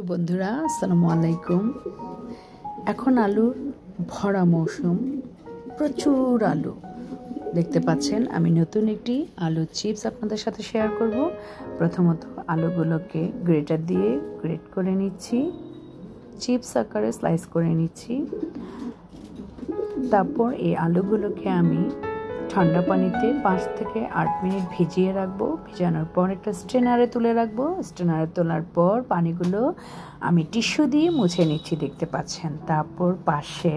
বন্ধুরা আসসালামু আলাইকুম। এখন আলুর ভরা মৌসুম, প্রচুর আলু দেখতে পাচ্ছেন। আমি নতুন একটি আলু চিপস আপনাদের সাথে শেয়ার করব। প্রথমত আলুগুলোকে গ্রেটার দিয়ে গ্রেট করে নিচ্ছি, চিপস আকারে স্লাইস করে নিচ্ছি। তারপর এই আলুগুলোকে আমি ঠান্ডা পানিতে 5 থেকে 8 মিনিট ভিজিয়ে রাখবো। ভিজানোর পর একটা স্ট্রেনারে তুলে রাখবো। স্ট্রেনারে তোলার পর পানিগুলো আমি টিস্যু দিয়ে মুছে নিচ্ছি, দেখতে পাচ্ছেন। তারপর পাশে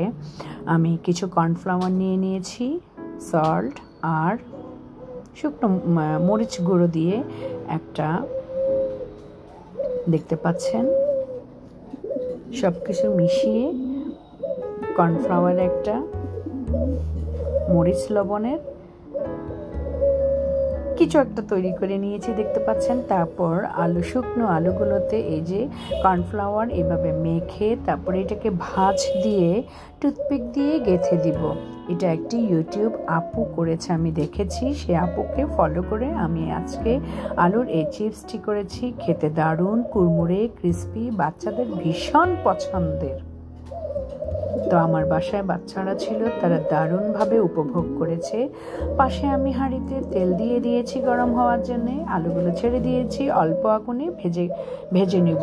আমি কিছু কর্নফ্লাওয়ার নিয়ে নিয়েছি, সল্ট আর শুকনো মরিচ গুঁড়ো দিয়ে একটা, দেখতে পাচ্ছেন, সব কিছু মিশিয়ে কর্নফ্লাওয়ার একটা, মরিচ লবণের কিছু একটা তৈরি করে নিয়েছি, দেখতে পাচ্ছেন। তারপর শুকনো আলুগুলোতে এই যে কর্নফ্লাওয়ার এভাবে মেখে তারপরে এটাকে ভাঁজ দিয়ে টুথপিক দিয়ে গেঁথে দিব। এটা একটি ইউটিউব আপু করেছে, আমি দেখেছি। সে আপুকে ফলো করে আমি আজকে আলুর এই চিপসটি করেছি। খেতে দারুণ, কুড়মুড়ে, ক্রিস্পি, বাচ্চাদের ভীষণ পছন্দের। তো আমার বাসায় বাচ্চারা ছিল, তারা দারুণভাবে উপভোগ করেছে। পাশে আমি হাঁড়িতে তেল দিয়ে দিয়েছি গরম হওয়ার জন্যে। আলুগুলো ছেড়ে দিয়েছি, অল্প আগুনে ভেজে নিব।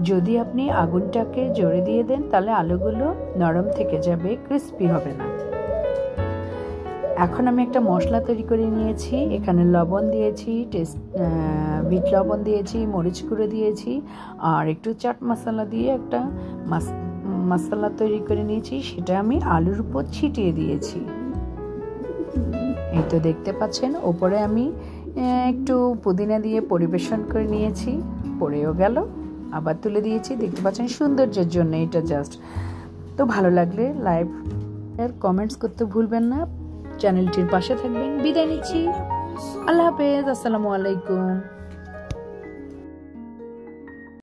যদি আপনি আগুনটাকে জোরে দিয়ে দেন তাহলে আলুগুলো নরম থেকে যাবে, ক্রিস্পি হবে না। এখন আমি একটা মশলা তৈরি করে নিয়েছি। এখানে লবণ দিয়েছি, বিট লবণ দিয়েছি, মরিচ গুঁড়ো দিয়েছি আর একটু চাট মশলা দিয়ে একটা মশলা তৈরি করে নিয়েছি। সেটা আমি আলুর উপর ছিটিয়ে দিয়েছি। এই তো দেখতে পাচ্ছেন। ওপরে আমি একটু পুদিনা দিয়ে পরিবেশন করে নিয়েছি। পড়েও গেল, আবার তুলে দিয়েছি, দেখতে পাচ্ছেন, সৌন্দর্যের জন্য এটা জাস্ট। তো ভালো লাগলে লাইক আর কমেন্টস করতে ভুলবেন না। চ্যানেলটির পাশে থাকবেন। বিদায় নিচ্ছি। আল্লাহ হাফেজ। আসসালামু আলাইকুম।